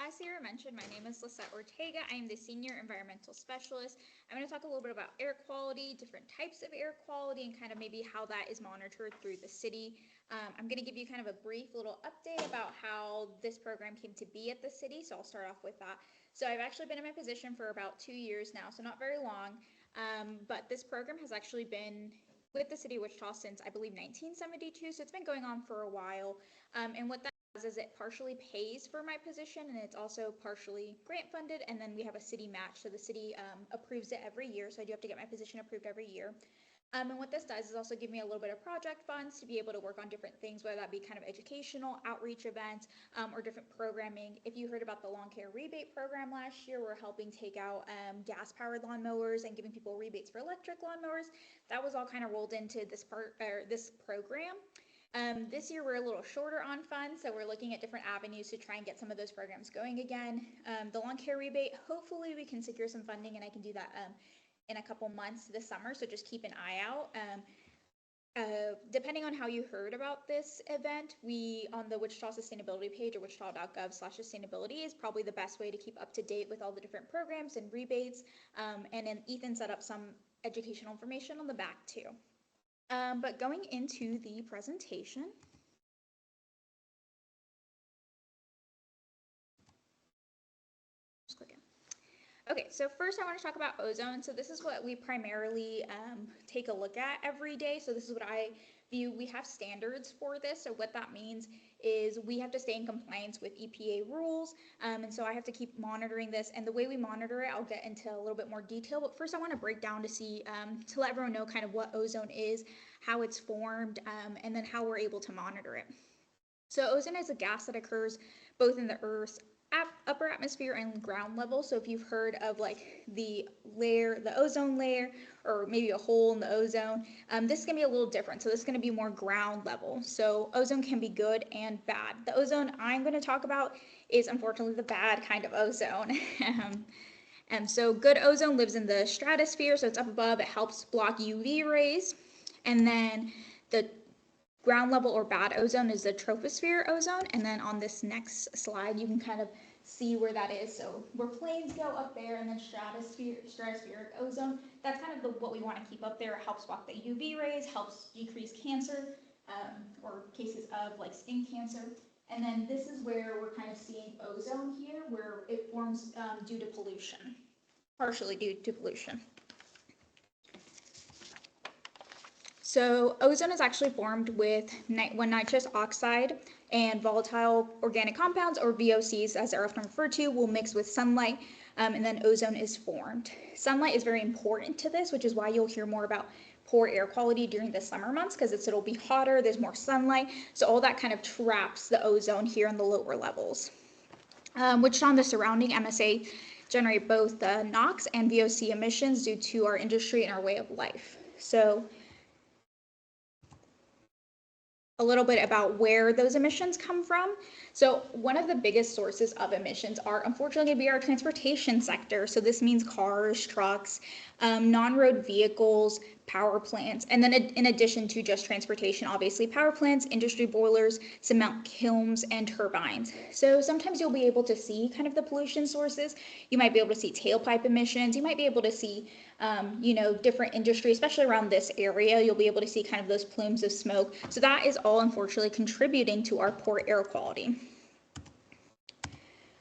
as Sarah mentioned, my name is Lisette Ortega. I am the Senior Environmental Specialist. I'm going to talk a little bit about air quality, different types of air quality, and kind of maybe how that is monitored through the city. I'm going to give you kind of a brief little update about how this program came to be at the city, so I'll start off with that. So I've actually been in my position for about 2 years now, so not very long, but this program has actually been with the city of Wichita since, I believe, 1972, so it's been going on for a while, and what that is it partially pays for my position, and it's also partially grant funded, and then we have a city match, so the city approves it every year, so I do have to get my position approved every year. And what this does is also give me a little bit of project funds to be able to work on different things, whether that be kind of educational outreach events or different programming. If you heard about the lawn care rebate program last year, we're helping take out gas powered lawnmowers and giving people rebates for electric lawnmowers. That was all kind of rolled into this program. This year we're a little shorter on funds, so we're looking at different avenues to try and get some of those programs going again. The lawn care rebate, hopefully we can secure some funding, and I can do that in a couple months this summer, so just keep an eye out. Depending on how you heard about this event, we on the Wichita Sustainability page or wichita.gov/sustainability is probably the best way to keep up to date with all the different programs and rebates. And then Ethan set up some educational information on the back too. But going into the presentation, just click in. Okay, so first I want to talk about ozone. So this is what we primarily take a look at every day. So this is what I view. We have standards for this. So what that means is we have to stay in compliance with EPA rules. And so I have to keep monitoring this. And the way we monitor it, I'll get into a little bit more detail. But first I want to break down to see, to let everyone know kind of what ozone is, how it's formed, and then how we're able to monitor it. So ozone is a gas that occurs both in the Earth's upper atmosphere and ground level. So if you've heard of like the ozone layer, or maybe a hole in the ozone, this is gonna be a little different. So this is gonna be more ground level. So ozone can be good and bad. The ozone I'm gonna talk about is unfortunately the bad kind of ozone. And so good ozone lives in the stratosphere, so it's up above, it helps block UV rays. And then the ground level or bad ozone is the troposphere ozone. And then on this next slide, you can kind of see where that is. So where planes go up there, and then stratospheric ozone, that's kind of what we want to keep up there. It helps block the UV rays, helps decrease cancer or cases of like skin cancer. And then this is where we're kind of seeing ozone here, where it forms due to pollution, partially due to pollution. So ozone is actually formed when nitrous oxide and volatile organic compounds, or VOCs as they're often referred to, will mix with sunlight, and then ozone is formed. Sunlight is very important to this, which is why you'll hear more about poor air quality during the summer months, because it'll be hotter, there's more sunlight, so all that kind of traps the ozone here in the lower levels. Wichita and the surrounding MSA generate both the NOx and VOC emissions due to our industry and our way of life. So a little bit about where those emissions come from. So one of the biggest sources of emissions are unfortunately going to be our transportation sector. So this means cars, trucks, non-road vehicles, power plants, and then in addition to just transportation, obviously power plants, industry boilers, cement kilns, and turbines. So sometimes you'll be able to see kind of the pollution sources. You might be able to see tailpipe emissions. You might be able to see different industry, especially around this area. You'll be able to see kind of those plumes of smoke. So that is all unfortunately contributing to our poor air quality.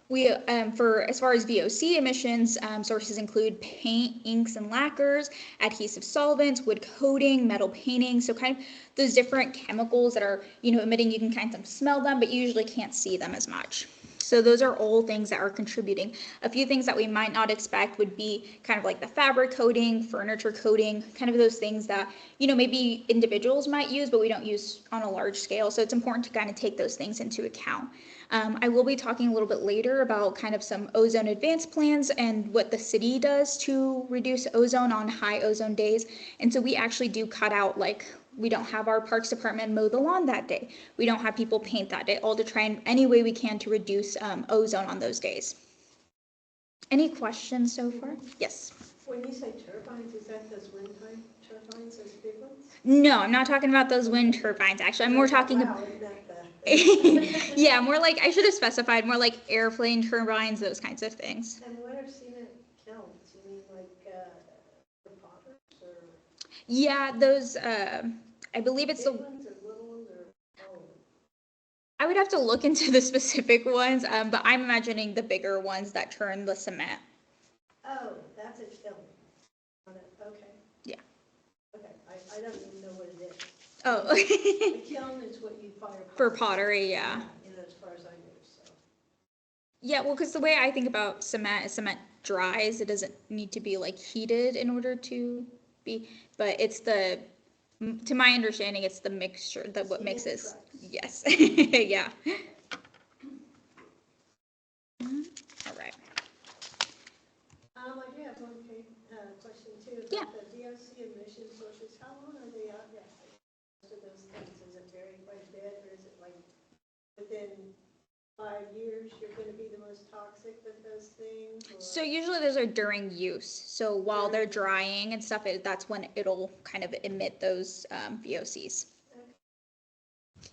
We, as far as VOC emissions, sources include paint, inks, and lacquers, adhesive solvents, wood coating, metal painting. So kind of those different chemicals that are, emitting, you can kind of smell them, but you usually can't see them as much. So those are all things that are contributing. A few things that we might not expect would be kind of like the fabric coating, furniture coating, kind of those things that, maybe individuals might use, but we don't use on a large scale. So it's important to kind of take those things into account. I will be talking a little bit later about kind of some ozone advance plans and what the city does to reduce ozone on high ozone days. And so we actually do cut out, like, we don't have our parks department mow the lawn that day. We don't have people paint that day, all to try and any way we can to reduce ozone on those days. Any questions so far? Yes. When you say turbines, is that those wind turbines, those big ones? No, I'm not talking about those wind turbines. Actually, I'm more talking about. Yeah, more like, I should have specified, more like airplane turbines, those kinds of things. And what are cement kilns? You mean like the potters or Yeah, those, I believe it's big the, ones or little ones or all of them? I would have to look into the specific ones, but I'm imagining the bigger ones that turn the cement. Oh, that's a kiln. Okay. Yeah. Okay, I don't even know what it is. Oh, The kiln is what you fire for pottery. pottery, yeah. You know, as far as I know, so. Yeah, well, because the way I think about cement is cement dries. It doesn't need to be like heated in order to be, but it's the, to my understanding, it's the mixture that what Cement mixes. trucks. Yes, yeah. All right. I do have one question too Yeah. about the VOC emission sources. How long are they out there? Most of those things, does it vary quite a bit, or is it like within 5 years you're going to be the most toxic with those things? Or? So usually those are during use. So while they're During use. drying and stuff, that's when it'll kind of emit those VOCs.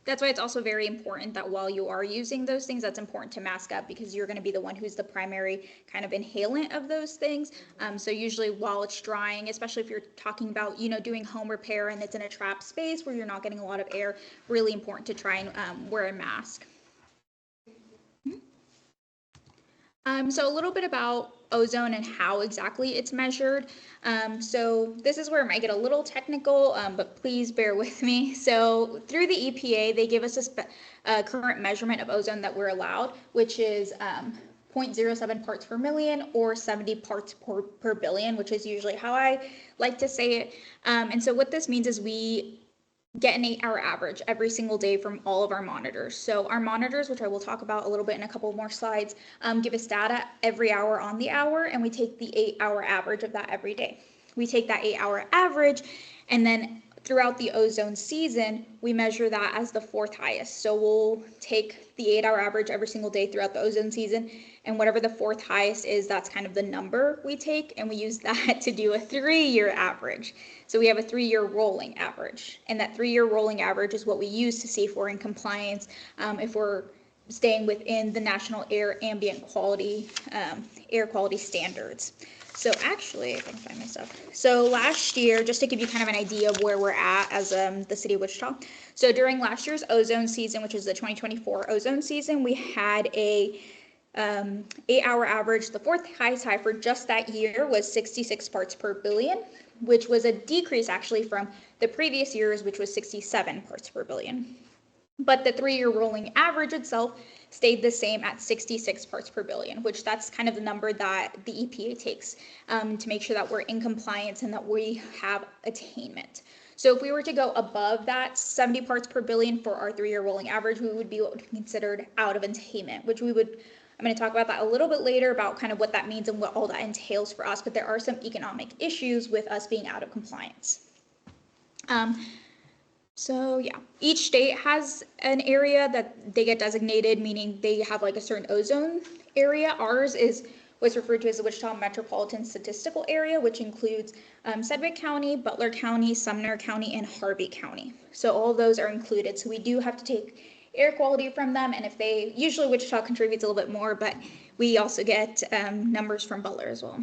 That's why it's also very important that while you are using those things, that's important to mask up, because you're going to be the one who's the primary kind of inhalant of those things. So usually while it's drying, especially if you're talking about, doing home repair and it's in a trapped space where you're not getting a lot of air, really important to try and wear a mask. So a little bit about ozone and how exactly it's measured. So this is where it might get a little technical, but please bear with me. So through the EPA, they give us a current measurement of ozone that we're allowed, which is 0.07 parts per million or 70 parts per billion, which is usually how I like to say it. And so what this means is we get an 8-hour average every single day from all of our monitors. So our monitors, which I will talk about a little bit in a couple more slides, give us data every hour on the hour, and we take the 8-hour average of that every day. We take that 8-hour average, and then throughout the ozone season, we measure that as the fourth highest. So we'll take the 8-hour average every single day throughout the ozone season, and whatever the fourth highest is, that's kind of the number we take, and we use that to do a 3-year average. So we have a 3-year rolling average, and that 3-year rolling average is what we use to see if we're in compliance, if we're staying within the national ambient quality, air quality standards. So actually, if I can find my stuff. So last year, just to give you kind of an idea of where we're at as the city of Wichita. So during last year's ozone season, which is the 2024 ozone season, we had a 8-hour average. The fourth highest high for just that year was 66 parts per billion, which was a decrease actually from the previous years, which was 67 parts per billion. But the 3-year rolling average itself stayed the same at 66 parts per billion, which that's kind of the number that the EPA takes to make sure that we're in compliance and that we have attainment. So if we were to go above that 70 parts per billion for our 3-year rolling average, we would be what would be considered out of attainment, which I'm going to talk about that a little bit later about kind of what that means and what all that entails for us, but there are some economic issues with us being out of compliance. So yeah, each state has an area that they get designated, meaning they have like a certain ozone area. Ours is what's referred to as the Wichita Metropolitan Statistical Area, which includes Sedgwick County, Butler County, Sumner County, and Harvey County. So all of those are included. So we do have to take air quality from them, and if they, usually Wichita contributes a little bit more, but we also get numbers from Butler as well.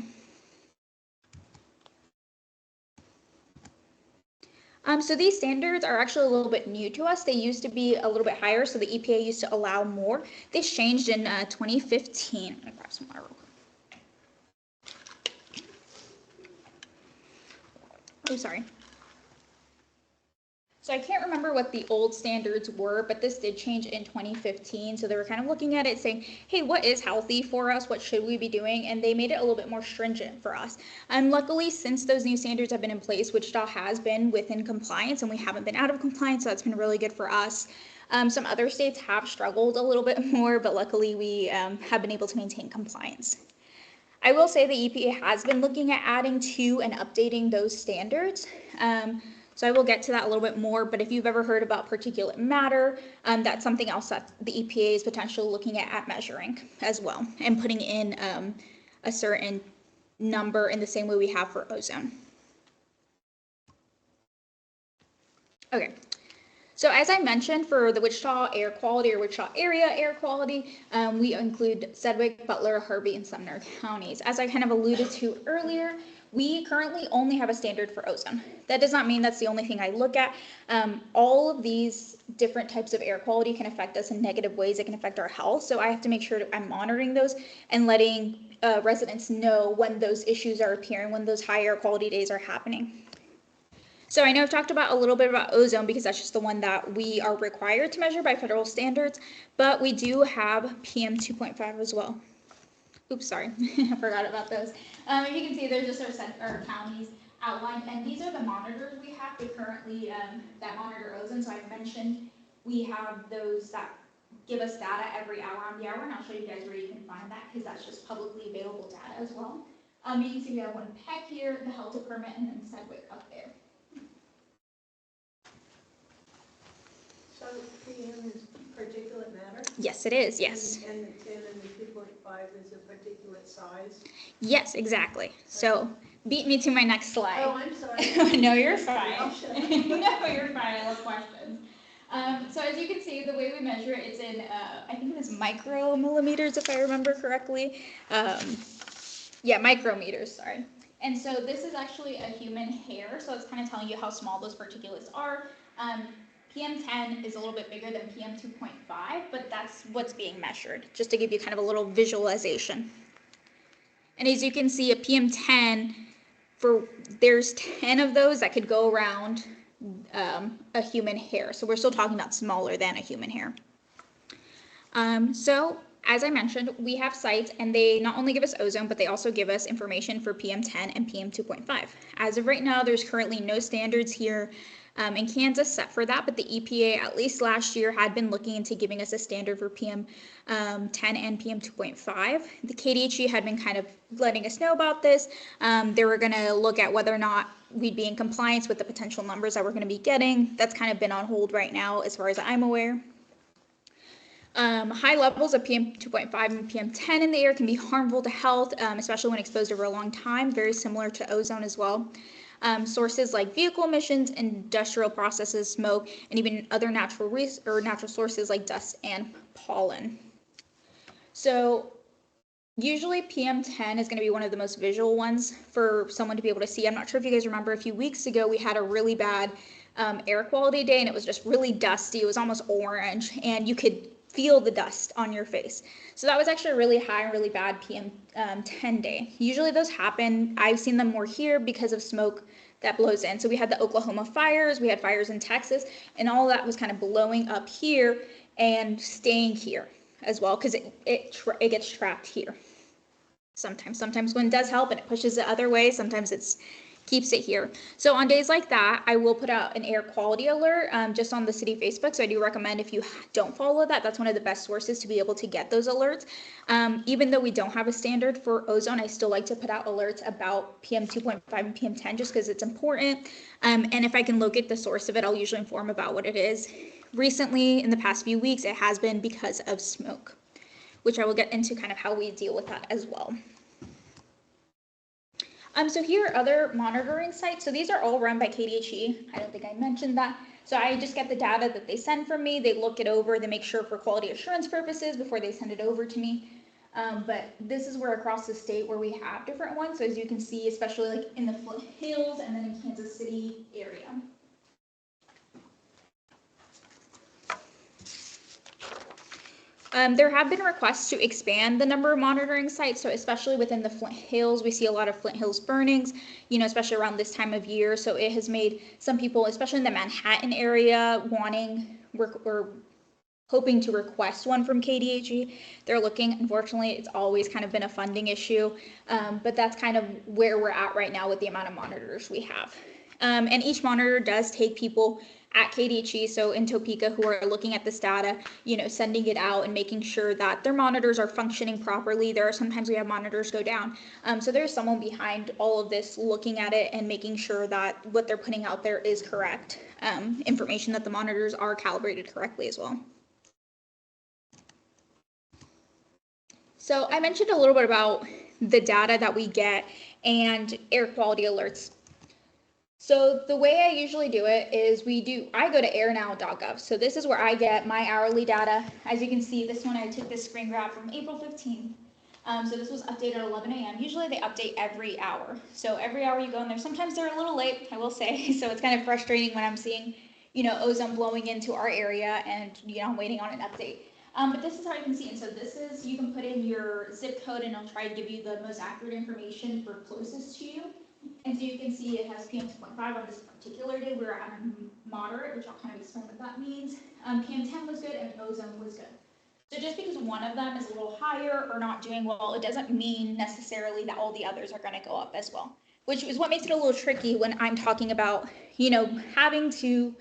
So these standards are actually a little bit new to us. They used to be a little bit higher, so the EPA used to allow more. This changed in 2015. I'm gonna grab some water real quick. Oh, sorry. So I can't remember what the old standards were, but this did change in 2015. So they were kind of looking at it saying, hey, what is healthy for us? What should we be doing? And they made it a little bit more stringent for us. And luckily, since those new standards have been in place, Wichita has been within compliance and we haven't been out of compliance. So that's been really good for us. Some other states have struggled a little bit more, but luckily we have been able to maintain compliance. I will say the EPA has been looking at adding to and updating those standards. So I will get to that a little bit more, but if you've ever heard about particulate matter, that's something else that the EPA is potentially looking at measuring as well, and putting in a certain number in the same way we have for ozone. Okay, So as I mentioned, for the Wichita air quality or Wichita area air quality, we include Sedgwick, Butler, Harvey, and Sumner counties. As I kind of alluded to earlier, we currently only have a standard for ozone. That does not mean that's the only thing I look at. All of these different types of air quality can affect us in negative ways. It can affect our health. So I have to make sure that I'm monitoring those and letting residents know when those issues are appearing, when those high air quality days are happening. So I know I've talked about a little bit about ozone because that's just the one that we are required to measure by federal standards, but we do have PM 2.5 as well. Oops, sorry, I forgot about those. If you can see, there's just our counties outlined, and these are the monitors we have that currently that monitor ozone. So I've mentioned we have those that give us data every hour on the hour, and I'll show you guys where you can find that because that's just publicly available data as well. You can see we have one Peck here, the health department, and then Sedgwick up there. So PM is particulate matter? Yes, it is, yes. And the 10 and the 2.5 is a particulate size? Yes, exactly. So beat me to my next slide. Oh, I'm sorry. No, you're fine. I'll shut up. No, you're fine. I love questions. So as you can see, the way we measure it is in, I think it is micromillimeters, if I remember correctly. Yeah, micrometers, sorry. And so this is actually a human hair, so it's kind of telling you how small those particulates are. PM10 is a little bit bigger than PM2.5, but that's what's being measured, just to give you kind of a little visualization. And as you can see, a PM10, there's 10 of those that could go around a human hair. So we're still talking about smaller than a human hair. So as I mentioned, we have sites, and they not only give us ozone, but they also give us information for PM10 and PM2.5. As of right now, there's currently no standards here in Kansas set for that, but the EPA, at least last year, had been looking into giving us a standard for PM10 and PM2.5. The KDHE had been kind of letting us know about this. They were going to look at whether or not we'd be in compliance with the potential numbers that we're going to be getting. That's kind of been on hold right now, as far as I'm aware. High levels of PM2.5 and PM10 in the air can be harmful to health, especially when exposed over a long time, very similar to ozone as well. Sources like vehicle emissions, industrial processes, smoke, and even other natural sources like dust and pollen. So usually PM10 is going to be one of the most visual ones for someone to be able to see. I'm not sure if you guys remember, a few weeks ago we had a really bad air quality day, and it was just really dusty. It was almost orange, and you could feel the dust on your face. So that was actually a really high and really bad PM10 day. Usually those happen, I've seen them more here because of smoke that blows in. So we had the Oklahoma fires, we had fires in Texas, and all that was kind of blowing up here and staying here as well, because it gets trapped here. Sometimes when it does help and it pushes the other way, sometimes it keeps it here. So on days like that, I will put out an air quality alert just on the city Facebook. So I do recommend, if you don't follow that, that's one of the best sources to be able to get those alerts. Even though we don't have a standard for ozone, I still like to put out alerts about PM 2.5 and PM 10 just because it's important. And if I can locate the source of it, I'll usually inform about what it is. Recently, in the past few weeks, it has been because of smoke, which I will get into kind of how we deal with that as well. So here are other monitoring sites. So these are all run by KDHE. I don't think I mentioned that. So I just get the data that they send from me. They look it over. They make sure for quality assurance purposes before they send it over to me. But this is where across the state where we have different ones. So as you can see, especially like in the Flint Hills and then in Kansas City area. There have been requests to expand the number of monitoring sites, so especially within the Flint Hills, we see a lot of Flint Hills burnings, especially around this time of year. So it has made some people, especially in the Manhattan area, wanting or hoping to request one from KDHE. They're looking. Unfortunately, it's always kind of been a funding issue, but that's kind of where we're at right now with the amount of monitors we have. And each monitor does take people at KDHE, so in Topeka, who are looking at this data, sending it out and making sure that their monitors are functioning properly. There are sometimes we have monitors go down. So there's someone behind all of this looking at it and making sure that what they're putting out there is correct. Information that the monitors are calibrated correctly as well. So I mentioned a little bit about the data that we get and air quality alerts. So the way I usually do it is I go to airnow.gov. So this is where I get my hourly data. As you can see, this one I took this screen grab from April 15th. So this was updated at 11 a.m. Usually they update every hour. So every hour you go in there, sometimes they're a little late, I will say. So it's kind of frustrating when I'm seeing, ozone blowing into our area and, I'm waiting on an update. But this is how you can see. And so this is, you can put in your zip code and it'll try to give you the most accurate information for closest to you. And so you can see it has PM 2.5 on this particular day. We're at a moderate, which I'll kind of explain what that means. PM 10 was good and ozone was good. So just because one of them is a little higher or not doing well, it doesn't mean necessarily that all the others are going to go up as well, which is what makes it a little tricky when I'm talking about, having to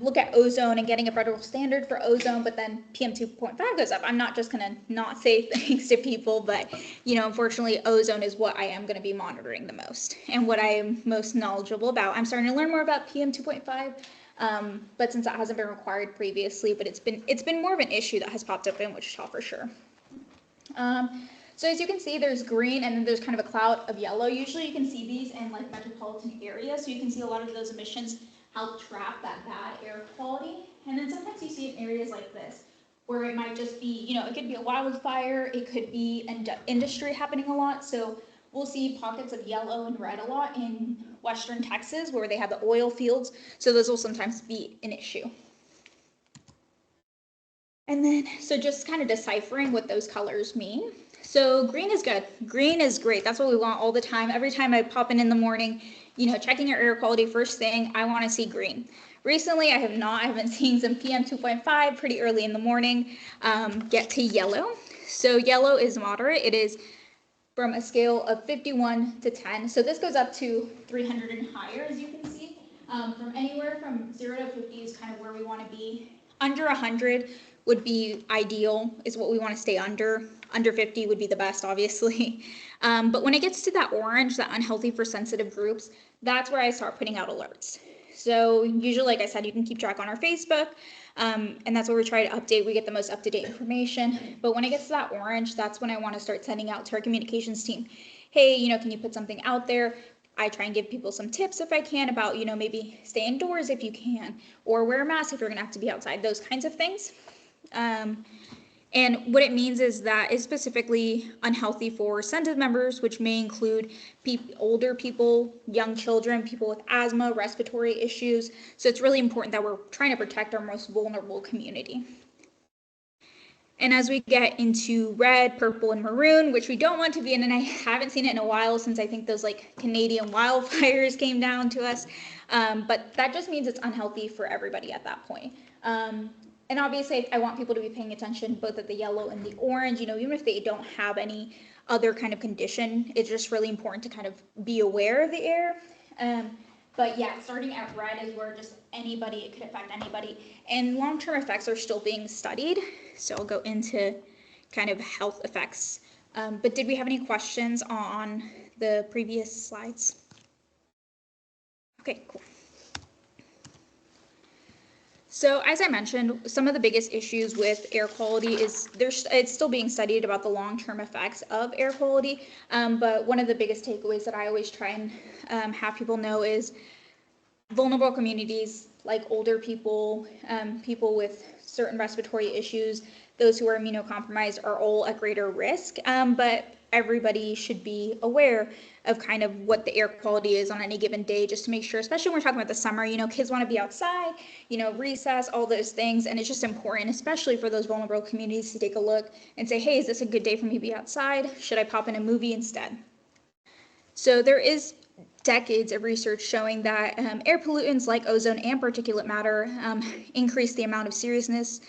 look at ozone and getting a federal standard for ozone, but then PM 2.5 goes up. I'm not just going to not say things to people, but, unfortunately, ozone is what I am going to be monitoring the most and what I am most knowledgeable about. I'm starting to learn more about PM 2.5. But since that hasn't been required previously, but it's been more of an issue that has popped up in Wichita for sure. So as you can see, there's green and then there's kind of a cloud of yellow. Usually you can see these in like metropolitan areas, so you can see a lot of those emissions help trap that bad air quality. And then sometimes you see it in areas like this, where it might just be, it could be a wildfire, it could be industry happening a lot. So we'll see pockets of yellow and red a lot in western Texas where they have the oil fields. So those will sometimes be an issue. And then, so just kind of deciphering what those colors mean. So green is good. Green is great. That's what we want all the time. Every time I pop in the morning, checking your air quality first thing, I want to see green. Recently, I have not. I've been seeing some PM 2.5 pretty early in the morning get to yellow. So yellow is moderate. It is from a scale of 51 to 10. So this goes up to 300 and higher, as you can see. From anywhere from 0 to 50 is kind of where we want to be. Under 100 would be ideal, is what we want to stay under. Under 50 would be the best, obviously. But when it gets to that orange, that unhealthy for sensitive groups, that's where I start putting out alerts. So usually, like I said, you can keep track on our Facebook, and that's where we try to update. We get the most up-to-date information. But when it gets to that orange, that's when I want to start sending out to our communications team, hey, can you put something out there? I try and give people some tips if I can about, maybe stay indoors if you can, or wear a mask if you're gonna have to be outside, those kinds of things. And what it means is that it's specifically unhealthy for sensitive members, which may include older people, young children, people with asthma, respiratory issues. So it's really important that we're trying to protect our most vulnerable community. And as we get into red, purple, and maroon, which we don't want to be in, and I haven't seen it in a while since I think those like Canadian wildfires came down to us, but that just means it's unhealthy for everybody at that point. And obviously, I want people to be paying attention both at the yellow and the orange, even if they don't have any other kind of condition, it's just really important to kind of be aware of the air. But yeah, starting at red is where just anybody, it could affect anybody. And long-term effects are still being studied. So I'll go into kind of health effects. But did we have any questions on the previous slides? Okay, cool. So as I mentioned, some of the biggest issues with air quality is it's still being studied about the long-term effects of air quality. But one of the biggest takeaways that I always try and have people know is vulnerable communities like older people, people with certain respiratory issues, those who are immunocompromised are all at greater risk. But everybody should be aware of kind of what the air quality is on any given day, just to make sure, especially when we're talking about the summer, kids want to be outside, recess, all those things. And it's just important, especially for those vulnerable communities, to take a look and say, hey, is this a good day for me to be outside? Should I pop in a movie instead? So there is decades of research showing that air pollutants like ozone and particulate matter increase the amount of seriousness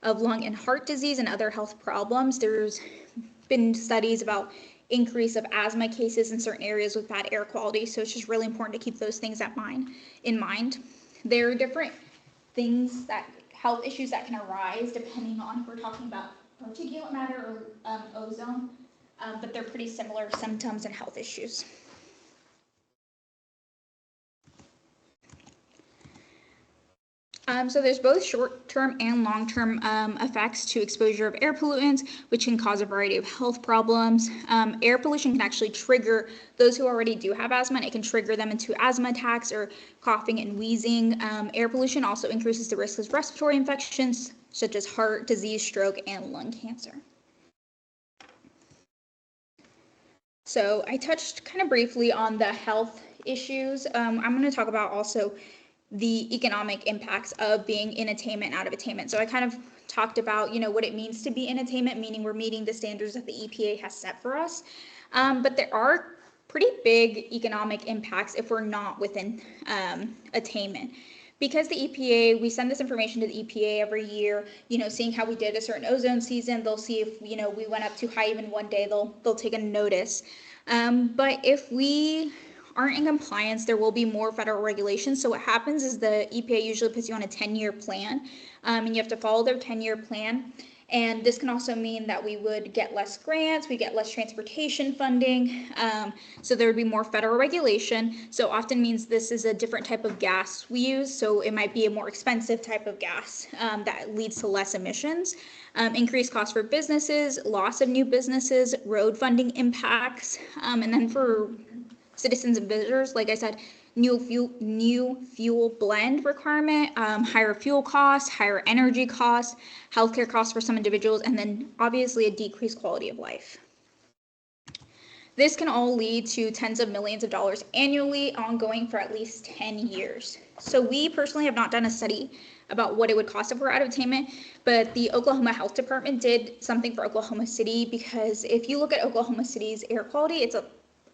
of lung and heart disease and other health problems. There's been studies about increase of asthma cases in certain areas with bad air quality, so it's just really important to keep those things in mind. There are different things health issues that can arise depending on if we're talking about particulate matter or ozone, but they're pretty similar symptoms and health issues. So there's both short-term and long-term effects to exposure of air pollutants, which can cause a variety of health problems. Air pollution can actually trigger those who already do have asthma, and it can trigger them into asthma attacks or coughing and wheezing. Air pollution also increases the risk of respiratory infections, such as heart disease, stroke, and lung cancer. So I touched kind of briefly on the health issues. I'm going to talk about also the economic impacts of being in attainment, out of attainment. So I kind of talked about, what it means to be in attainment, meaning we're meeting the standards that the EPA has set for us. But there are pretty big economic impacts if we're not within attainment. Because the EPA, we send this information to the EPA every year, seeing how we did a certain ozone season, they'll see if, we went up too high even one day, they'll take a notice. But if we aren't in compliance, there will be more federal regulations. So what happens is the EPA usually puts you on a 10-year plan, and you have to follow their 10-year plan. And this can also mean that we would get less grants, we get less transportation funding, so there would be more federal regulation. So often means this is a different type of gas we use, so it might be a more expensive type of gas that leads to less emissions. Increased costs for businesses, loss of new businesses, road funding impacts, and then for citizens and visitors, like I said, new fuel blend requirement, higher fuel costs, higher energy costs, healthcare costs for some individuals, and then obviously a decreased quality of life. This can all lead to tens of millions of dollars annually, ongoing for at least 10 years. So we personally have not done a study about what it would cost if we're out of attainment, but the Oklahoma Health Department did something for Oklahoma City, because if you look at Oklahoma City's air quality, it's a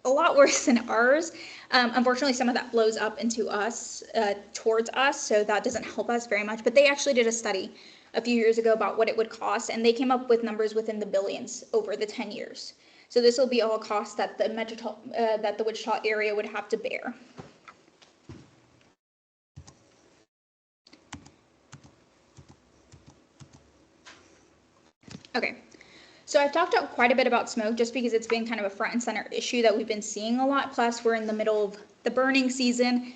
lot worse than ours. Unfortunately, some of that blows up into us, towards us, so that doesn't help us very much. But they actually did a study a few years ago about what it would cost, and they came up with numbers within the billions over the 10 years. So this will be all costs that the Wichita area would have to bear. Okay. So I've talked quite a bit about smoke just because it's been kind of a front and center issue that we've been seeing a lot. Plus, we're in the middle of the burning season.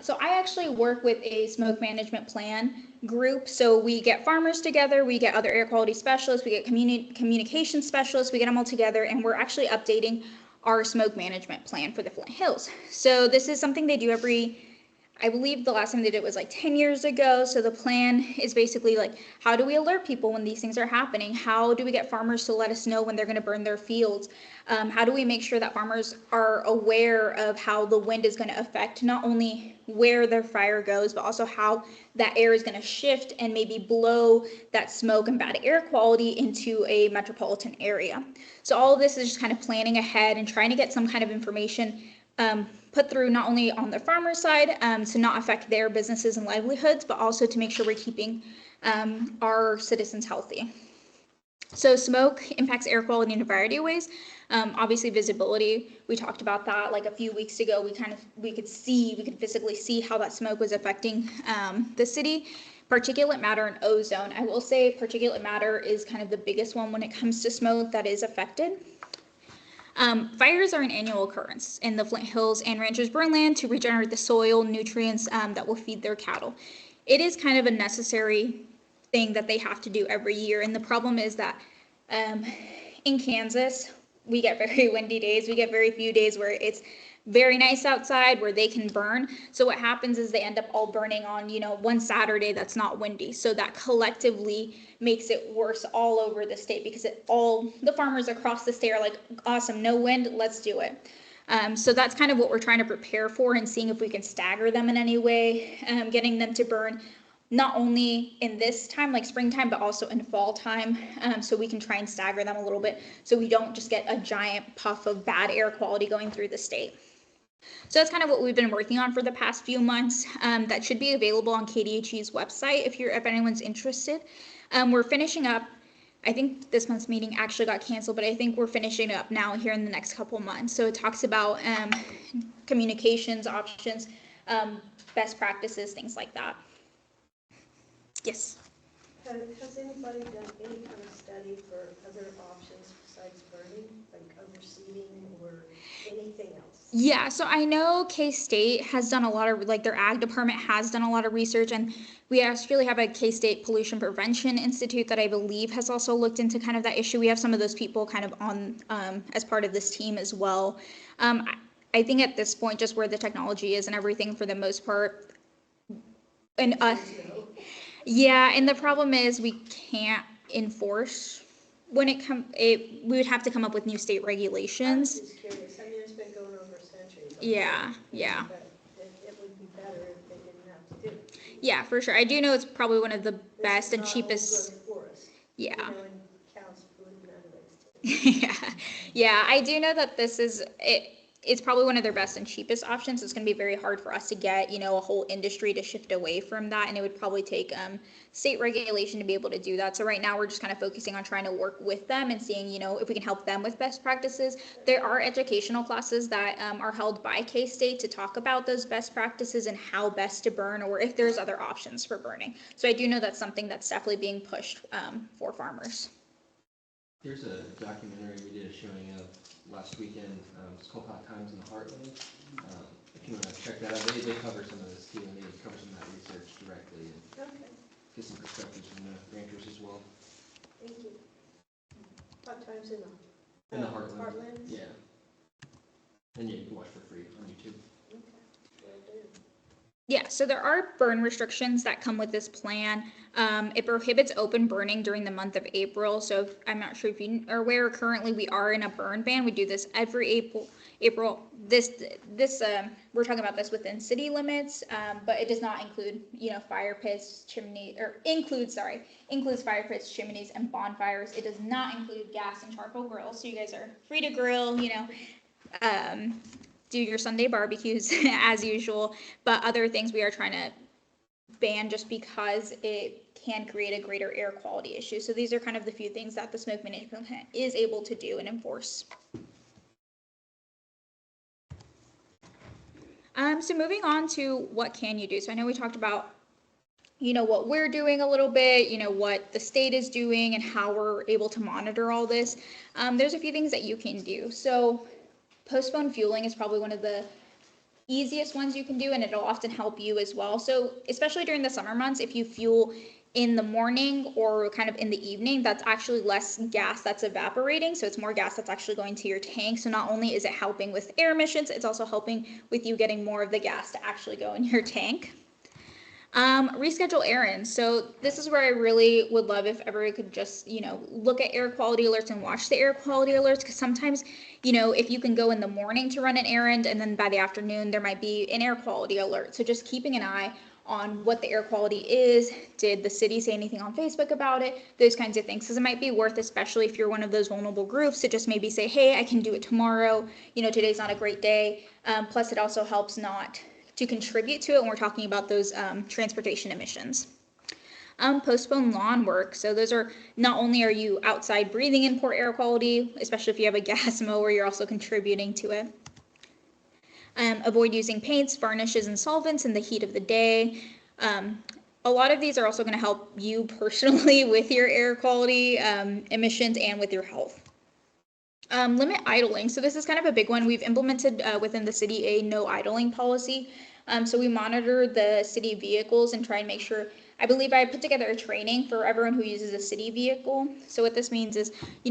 So I actually work with a smoke management plan group. So we get farmers together, we get other air quality specialists, we get communication specialists, we get them all together, and we're actually updating our smoke management plan for the Flint Hills. So this is something they do I believe the last time they did it was like 10 years ago. So the plan is basically like, how do we alert people when these things are happening? How do we get farmers to let us know when they're going to burn their fields? How do we make sure that farmers are aware of how the wind is going to affect not only where their fire goes, but also how that air is going to shift and maybe blow that smoke and bad air quality into a metropolitan area? So all of this is just kind of planning ahead and trying to get some kind of information put through not only on the farmer side to not affect their businesses and livelihoods, but also to make sure we're keeping our citizens healthy. So smoke impacts air quality in a variety of ways. Obviously visibility, we talked about that like a few weeks ago. We could physically see how that smoke was affecting the city. Particulate matter and ozone. I will say particulate matter is kind of the biggest one when it comes to smoke that is affected. Fires are an annual occurrence in the Flint Hills, and ranchers burn land to regenerate the soil, nutrients that will feed their cattle. It is kind of a necessary thing that they have to do every year, and the problem is that in Kansas, we get very windy days. We get very few days where it's very nice outside where they can burn. So what happens is they end up all burning on, one Saturday that's not windy. So that collectively makes it worse all over the state, because all the farmers across the state are like, awesome, no wind, let's do it. So that's kind of what we're trying to prepare for, and seeing if we can stagger them in any way, getting them to burn not only in this time, like springtime, but also in fall time, so we can try and stagger them a little bit so we don't just get a giant puff of bad air quality going through the state. So that's kind of what we've been working on for the past few months. That should be available on KDHE's website if anyone's interested. We're finishing up. I think this month's meeting actually got canceled, but I think we're finishing up now here in the next couple months. So it talks about communications options, best practices, things like that. Yes. Has anybody done any kind of study for other options besides burning, like overseeding or anything else? Yeah, so I know K-State has done a lot of, like their ag department has done a lot of research, and We actually have a K-State Pollution Prevention Institute that I believe has also looked into kind of that issue. We have some of those people kind of on as part of this team as well. I think at this point, just where the technology is and everything for the most part, and yeah, and the problem is we can't enforce when we would have to come up with new state I'm regulations. just curious, I mean, it's been going over centuries. Yeah, yeah. But it would be better if they didn't have to do it. Yeah, for sure. I do know it's probably one of the best and This is cheapest. not old growth forest. Yeah. You know, and cows polluting anyways too. Yeah, yeah, I do know that this is it. It's probably one of their best and cheapest options. It's going to be very hard for us to get, a whole industry to shift away from that, and it would probably take state regulation to be able to do that. So right now, we're just kind of focusing on trying to work with them and seeing, if we can help them with best practices. There are educational classes that are held by K-State to talk about those best practices and how best to burn, or if there's other options for burning. So I do know that's something that's definitely being pushed for farmers. There's a documentary we did a showing of last weekend. It's called Hot Times in the Heartland. If you want to check that out, they cover some of this too, and they cover some of that research directly and Okay, get some perspectives from the ranchers as well. thank you. Hot times in In the Heartland. Heartlands? Yeah. And yeah, you can watch for free on YouTube. Okay, will do. Yeah, so there are burn restrictions that come with this plan. It prohibits open burning during the month of April. So I'm not sure if you are aware, currently we are in a burn ban. We do this every April. We're talking about this within city limits, but it does not include, fire pits, includes fire pits, chimneys, and bonfires. It does not include gas and charcoal grills. So you guys are free to grill, do your Sunday barbecues as usual, but other things we are trying to ban just because it can create a greater air quality issue. So these are kind of the few things that the smoke management plan is able to do and enforce. So moving on to what can you do? So I know we talked about what we're doing a little bit, what the state is doing and how we're able to monitor all this. There's a few things that you can do. So postpone fueling is probably one of the easiest ones you can do, and it'll often help you as well. So especially during the summer months, if you fuel in the morning or kind of in the evening, that's actually less gas that's evaporating. So it's more gas that's actually going to your tank. So not only is it helping with air emissions, it's also helping with you getting more of the gas to actually go in your tank. Reschedule errands. So this is where I really would love if everyone could just, look at air quality alerts and watch the air quality alerts, because sometimes, if you can go in the morning to run an errand and then by the afternoon there might be an air quality alert. So just keeping an eye on what the air quality is. Did the city say anything on Facebook about it? Those kinds of things. Because it might be worth, especially if you're one of those vulnerable groups, to just maybe say, hey, I can do it tomorrow. Today's not a great day. Plus, it also helps not to contribute to it when we're talking about those transportation emissions. Postpone lawn work. So those are, not only are you outside breathing in poor air quality, especially if you have a gas mower, you're also contributing to it. Avoid using paints, varnishes, and solvents in the heat of the day. A lot of these are also going to help you personally with your air quality emissions and with your health. Limit idling. So this is kind of a big one. We've implemented within the city a no idling policy. So we monitor the city vehicles and try and make sure. I believe I put together a training for everyone who uses a city vehicle. So what this means is,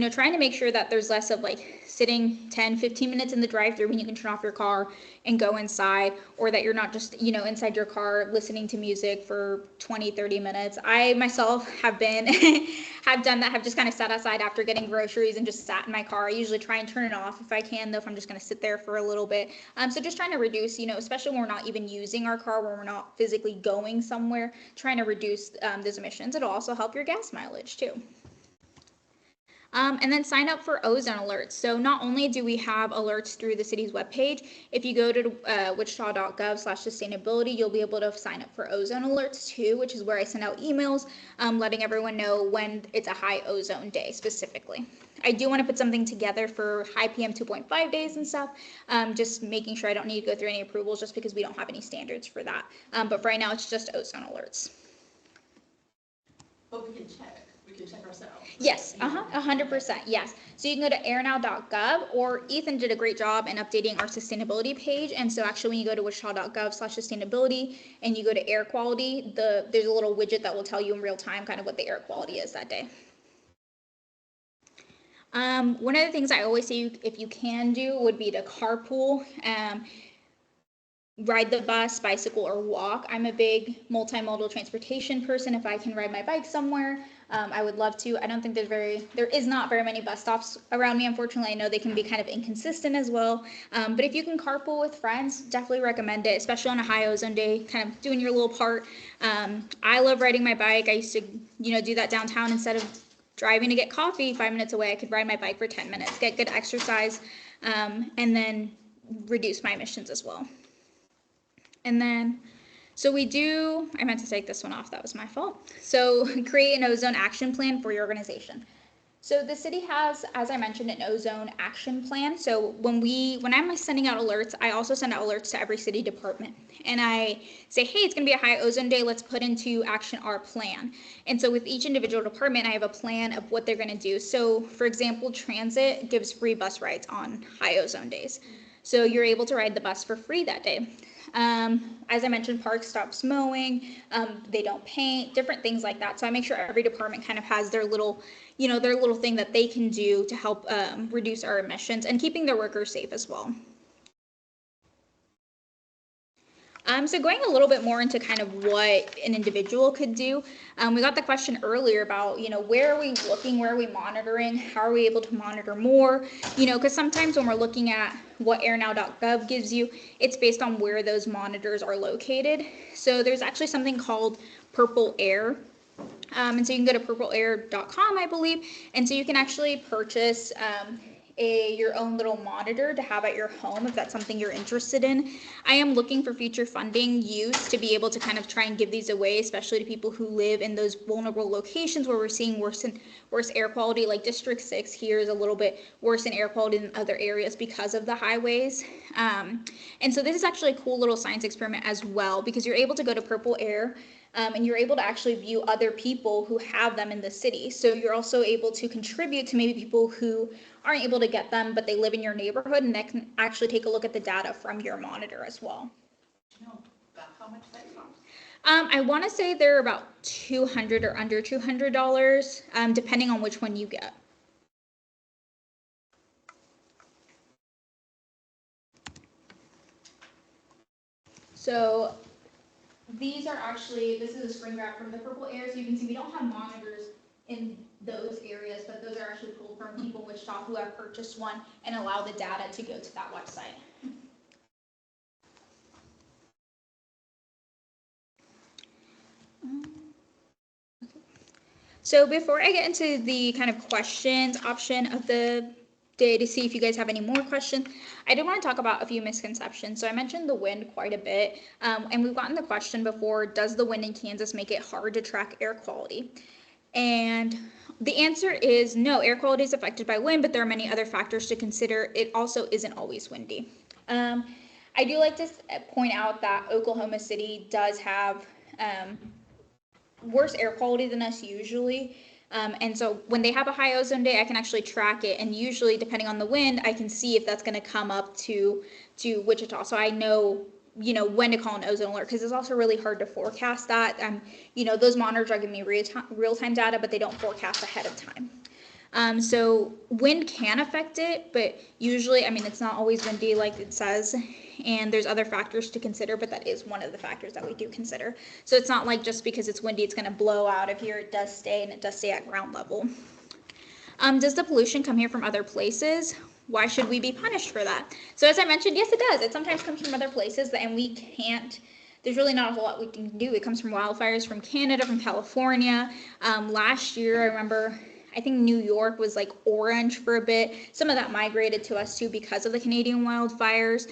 trying to make sure that there's less of like sitting 10, 15 minutes in the drive-through when you can turn off your car and go inside, or that you're not just, inside your car listening to music for 20, 30 minutes. I myself have done that, have just kind of sat outside after getting groceries and just sat in my car. I usually try and turn it off if I can, though, if I'm just going to sit there for a little bit. So just trying to reduce, especially when we're not even using our car, when we're not physically going somewhere, trying to reduce those emissions. It'll also help your gas mileage too. And then sign up for ozone alerts. So not only do we have alerts through the city's webpage, if you go to wichita.gov/sustainability, you'll be able to sign up for ozone alerts too, which is where I send out emails letting everyone know when it's a high ozone day specifically. I do want to put something together for high PM 2.5 days and stuff, just making sure I don't need to go through any approvals just because we don't have any standards for that. But for right now, it's just ozone alerts. But we can check. We to check ourselves. Yes, 100%, yes. So you can go to airnow.gov, or Ethan did a great job in updating our sustainability page. And so actually when you go to wichita.gov/sustainability and you go to air quality, there's a little widget that will tell you in real time kind of what the air quality is that day. One of the things I always say if you can do would be to carpool. Ride the bus, bicycle, or walk. I'm a big multimodal transportation person. If I can ride my bike somewhere, I would love to. I don't think there is not very many bus stops around me, unfortunately. I know they can be kind of inconsistent as well. But if you can carpool with friends, definitely recommend it, especially on a high ozone day, kind of doing your little part. I love riding my bike. I used to, do that downtown. Instead of driving to get coffee 5 minutes away, I could ride my bike for 10 minutes, get good exercise, and then reduce my emissions as well. And then, so I meant to take this one off, that was my fault. So create an ozone action plan for your organization. So the city has, as I mentioned, an ozone action plan. So when I'm sending out alerts, I also send out alerts to every city department. And I say, hey, it's gonna be a high ozone day, let's put into action our plan. And so with each individual department, I have a plan of what they're gonna do. So for example, transit gives free bus rides on high ozone days. So you're able to ride the bus for free that day. As I mentioned, park stops mowing, they don't paint, different things like that. So I make sure every department kind of has their little thing that they can do to help reduce our emissions and keeping their workers safe as well. So going a little bit more into kind of what an individual could do, we got the question earlier about, where are we looking, where are we monitoring, how are we able to monitor more, because sometimes when we're looking at what airnow.gov gives you, it's based on where those monitors are located. So there's actually something called Purple Air. And so you can go to purpleair.com, I believe, and so you can actually purchase your own little monitor to have at your home if that's something you're interested in. I am looking for future funding use to be able to kind of try and give these away, especially to people who live in those vulnerable locations where we're seeing worse air quality. Like District 6 here is a little bit worse in air quality than other areas because of the highways. And so this is actually a cool little science experiment as well, because you're able to go to Purple Air and you're able to actually view other people who have them in the city. So you're also able to contribute to maybe people who aren't able to get them, but they live in your neighborhood, and they can actually take a look at the data from your monitor as well. Do you know about how much that costs? I want to say they're about $200 or under $200, depending on which one you get. So this is a screen grab from the Purple Air, so you can see we don't have monitors in those areas, but those are actually pulled from people in Wichita who have purchased one and allow the data to go to that website. So before I get into the kind of questions option of the day to see if you guys have any more questions, I did want to talk about a few misconceptions. So I mentioned the wind quite a bit, and we've gotten the question before, does the wind in Kansas make it hard to track air quality? And the answer is no, air quality is affected by wind, but there are many other factors to consider. It also isn't always windy. I do like to point out that Oklahoma City does have worse air quality than us usually. And so when they have a high ozone day, I can actually track it. And usually, depending on the wind, I can see if that's going to come up to Wichita. So I know, when to call an ozone alert, because it's also really hard to forecast that. Those monitors are giving me real-time data, but they don't forecast ahead of time. So wind can affect it, but usually, it's not always windy like it says, and there's other factors to consider, but that is one of the factors that we do consider. So it's not like just because it's windy, it's going to blow out of here. It does stay, and it does stay at ground level. Does the pollution come here from other places? Why should we be punished for that? So as I mentioned, yes, it does. It sometimes comes from other places, and we can't. There's really not a whole lot we can do. It comes from wildfires from Canada, from California. Last year, I remember, I think New York was like orange for a bit. Some of that migrated to us too because of the Canadian wildfires.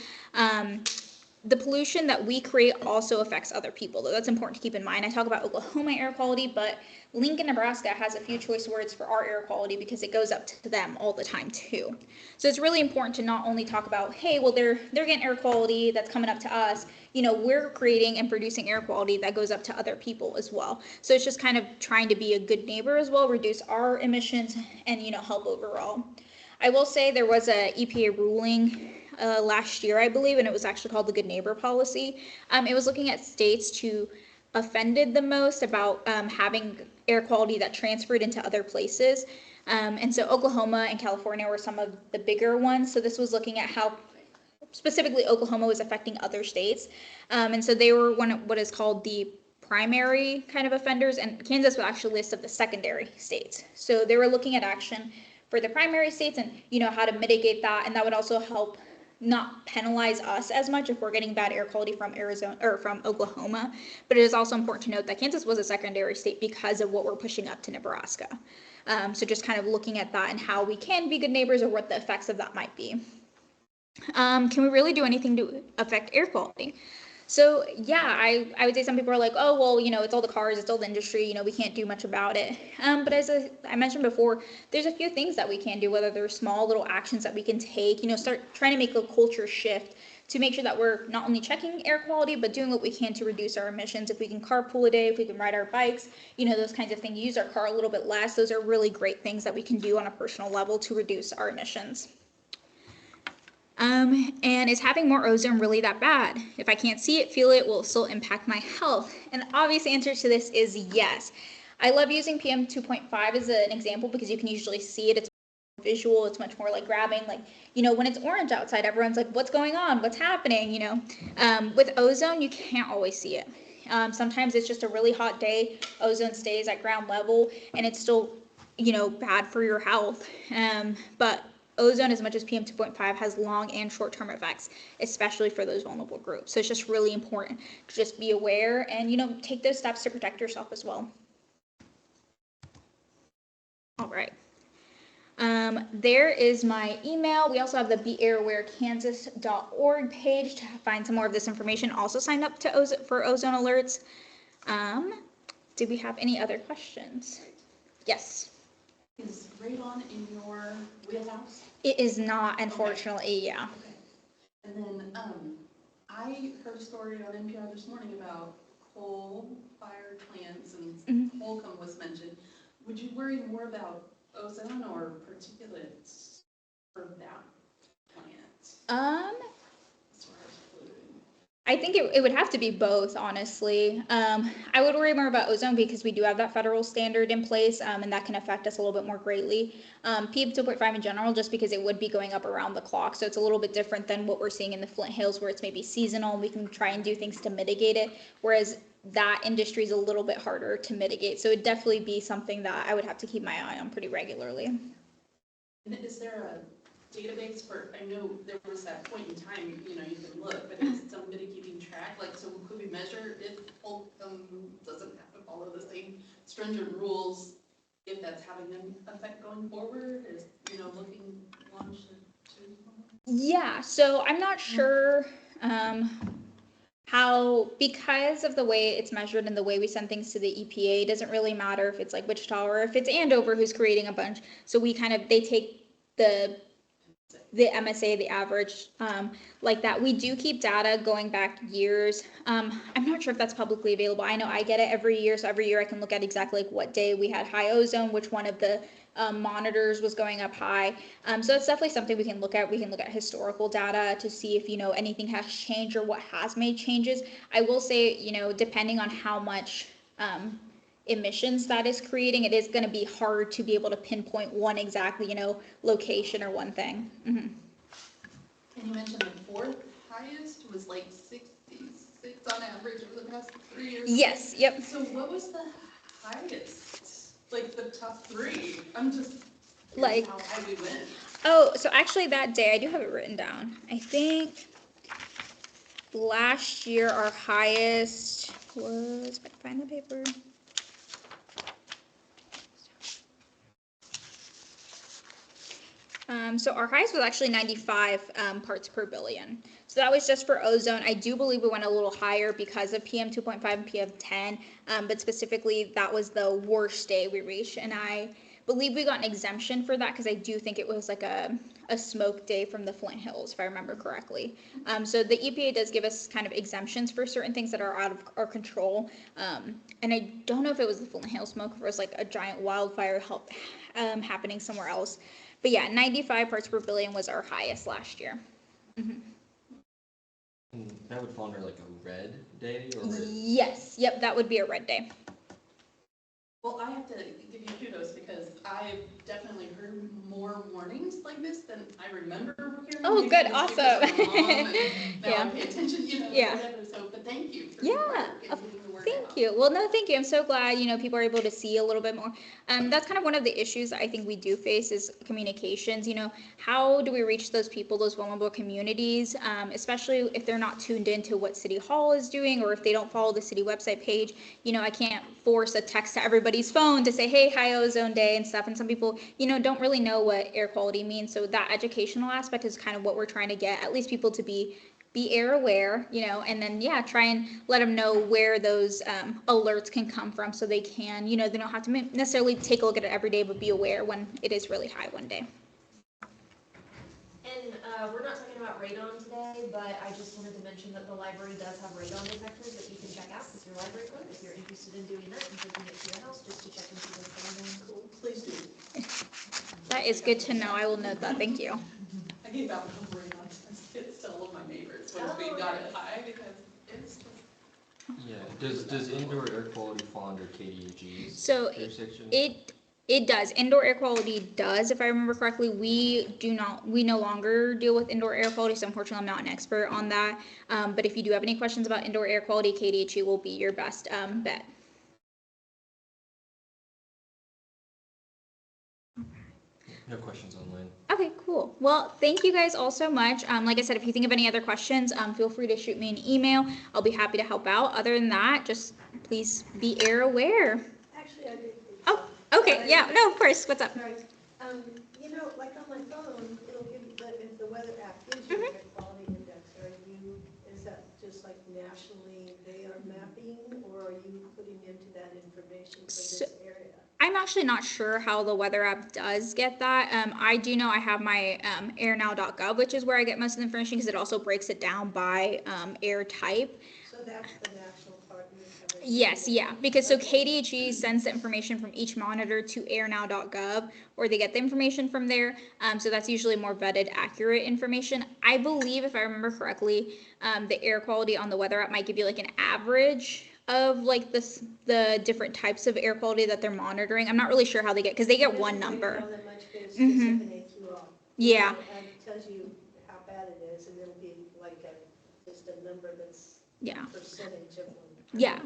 the pollution that we create also affects other people, though that's important to keep in mind. I talk about Oklahoma air quality, but Lincoln, Nebraska has a few choice words for our air quality because it goes up to them all the time too. So it's really important to not only talk about, hey, well, they're getting air quality that's coming up to us. We're creating and producing air quality that goes up to other people as well. So it's just kind of trying to be a good neighbor as well, reduce our emissions, and help overall. I will say there was a EPA ruling last year, I believe, and it was actually called the Good Neighbor Policy. It was looking at states who offended the most about having air quality that transferred into other places. And so Oklahoma and California were some of the bigger ones. So this was looking at how specifically Oklahoma was affecting other states. And so they were what is called the primary kind of offenders, and Kansas was actually a list of the secondary states. So they were looking at action for the primary states and how to mitigate that, and that would also help not penalize us as much if we're getting bad air quality from Arizona or from Oklahoma. But it is also important to note that Kansas was a secondary state because of what we're pushing up to Nebraska. So just kind of looking at that and how we can be good neighbors or what the effects of that might be. Can we really do anything to affect air quality? So yeah, I would say some people are like, oh, well, it's all the cars, it's all the industry, we can't do much about it. But as I mentioned before, there's a few things that we can do, whether they're small little actions that we can take, start trying to make a culture shift to make sure that we're not only checking air quality, but doing what we can to reduce our emissions. If we can carpool a day, if we can ride our bikes, those kinds of things, use our car a little bit less. Those are really great things that we can do on a personal level to reduce our emissions. And is having more ozone really that bad? If I can't see it, feel it, will it still impact my health? And the obvious answer to this is yes. I love using PM 2.5 as an example because you can usually see it. It's visual, it's much more like grabbing, like, when it's orange outside, everyone's like, what's going on? What's happening? With ozone, you can't always see it. Sometimes it's just a really hot day, ozone stays at ground level, and it's still, bad for your health. But ozone, as much as PM 2.5, has long and short-term effects, especially for those vulnerable groups. So it's just really important to just be aware and, take those steps to protect yourself as well. All right. There is my email. We also have the beairawarekansas.org page to find some more of this information. Also sign up to for ozone alerts. Do we have any other questions? Yes. Is radon in your wheelhouse? It is not, unfortunately. Okay. Yeah. Okay. And then I heard a story on NPR this morning about coal-fired plants, and Holcomb was mentioned. Would you worry more about ozone or particulates for that plant? As far as polluting? I think it would have to be both, honestly. I would worry more about ozone because we do have that federal standard in place, and that can affect us a little bit more greatly. PM 2.5 in general, just because it would be going up around the clock, so it's a little bit different than what we're seeing in the Flint Hills, where it's maybe seasonal, and we can try and do things to mitigate it, whereas that industry is a little bit harder to mitigate. So it'd definitely be something that I would have to keep my eye on pretty regularly. And is there a database for, I know there was that point in time, you can look, but is somebody keeping track? Like, so could we measure if Holcomb doesn't have to follow the same stringent rules, if that's having an effect going forward? Is, looking longitudinally? Yeah, so I'm not sure how, because of the way it's measured and the way we send things to the EPA, it doesn't really matter if it's like Wichita or if it's Andover who's creating a bunch. So they take the MSA, the average, like that. We do keep data going back years. I'm not sure if that's publicly available. I know I get it every year, so every year I can look at exactly like what day we had high ozone, which one of the monitors was going up high. So it's definitely something we can look at. We can look at historical data to see if, anything has changed or what has made changes. I will say, depending on how much emissions that is creating, it is going to be hard to be able to pinpoint one exactly, location or one thing. Mm-hmm. And you mentioned the fourth highest was like 66 on average over the past 3 years. Yes, yep. So what was the highest? Like the top three? I'm just like how high we went. Oh, so actually that day, I do have it written down. I think last year our highest was, if I can find the paper. So our highest was actually 95 parts per billion. So that was just for ozone. I do believe we went a little higher because of PM 2.5 and PM 10, but specifically that was the worst day we reached. And I believe we got an exemption for that because I do think it was like a smoke day from the Flint Hills, if I remember correctly. So the EPA does give us kind of exemptions for certain things that are out of our control. And I don't know if it was the Flint Hill smoke, if it was like a giant wildfire happening somewhere else. But yeah, 95 parts per billion was our highest last year. And that would fall under like a red day or red? Yes, yep, that would be a red day. Well, I have to give you kudos because I've definitely heard more warnings like this than I remember hearing. Oh, good, awesome. Now Yeah. I pay attention, Yeah. whatever. So, but thank you for Yeah, your work and getting the word Thank out. you. Well, no, thank you. I'm so glad, people are able to see a little bit more. That's kind of one of the issues I think we do face is communications. How do we reach those people, those vulnerable communities, especially if they're not tuned into what City Hall is doing or if they don't follow the city website page. I can't force a text to everybody's phone to say, hey, hi, ozone day and stuff. And some people, don't really know what air quality means. So that educational aspect is kind of what we're trying to get, at least people to be air aware, and then, try and let them know where those alerts can come from so they can, they don't have to necessarily take a look at it every day, but be aware when it is really high one day. And we're not talking about radon today, but I just wanted to mention that the library does have radon detectors that you can check out with your library card if you're interested in doing that and taking it to your house just to check and see what's going on. Cool, please do. That is good to know. I will note that. Thank you. I gave out no radon tests to all of my neighbors once we got it high because it's just. Yeah, does indoor air quality fall under KDAG's So jurisdiction? It does. Indoor air quality does, if I remember correctly. We no longer deal with indoor air quality, so unfortunately I'm not an expert on that. But if you do have any questions about indoor air quality, KDHE will be your best bet. No questions online. Okay, cool. Well, thank you guys all so much. Like I said, if you think of any other questions, feel free to shoot me an email. I'll be happy to help out. Other than that, just please be air aware. Actually, I did. Oh, okay, yeah, no, of course. What's up? Sorry. Like on my phone, it'll give you, if the weather app gives you an air quality index, is that just like nationally they are mapping, or are you putting into that information for this area? I'm actually not sure how the weather app does get that. I do know I have my airnow.gov, which is where I get most of the information because it also breaks it down by air type. So that's the national part you're covering? Yes, yeah, because so KDHE sends the information from each monitor to airnow.gov, or they get the information from there. So that's usually more vetted, accurate information. I believe, if I remember correctly, the air quality on the weather app might give you like an average of like the different types of air quality that they're monitoring. I'm not really sure how they get, because they get one number. Know that much, but it's just like an AQR. Yeah. And it tells you how bad it is, and it'll be like just a number that's percentage of one. Yeah.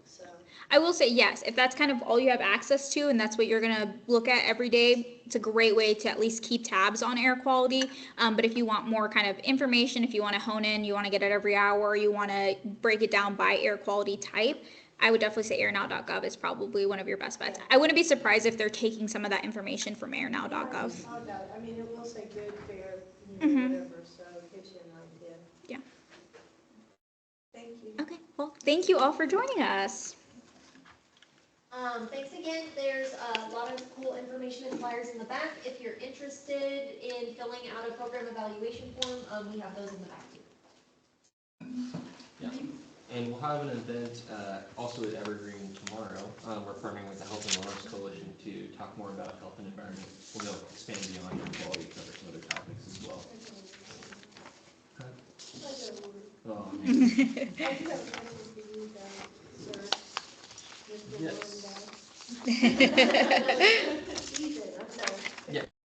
So. I will say yes, if that's kind of all you have access to and that's what you're gonna look at every day, it's a great way to at least keep tabs on air quality. But if you want more kind of information, if you want to hone in, you want to get it every hour, you want to break it down by air quality type, I would definitely say airnow.gov is probably one of your best bets. I wouldn't be surprised if they're taking some of that information from airnow.gov. I mean, it will say good, fair, whatever, so it gives you an idea. Yeah. Thank you. Okay, well, thank you all for joining us. Thanks again. There's a lot of cool information and flyers in the back. If you're interested in filling out a program evaluation form, we have those in the back too. Yeah, and we'll have an event also at Evergreen tomorrow. We're partnering with the Health and Wellness Coalition to talk more about health and environment. We'll go expand beyond air quality, cover some other topics as well. Oh. I do have a question for you, sir. Mr. Yes. Warren,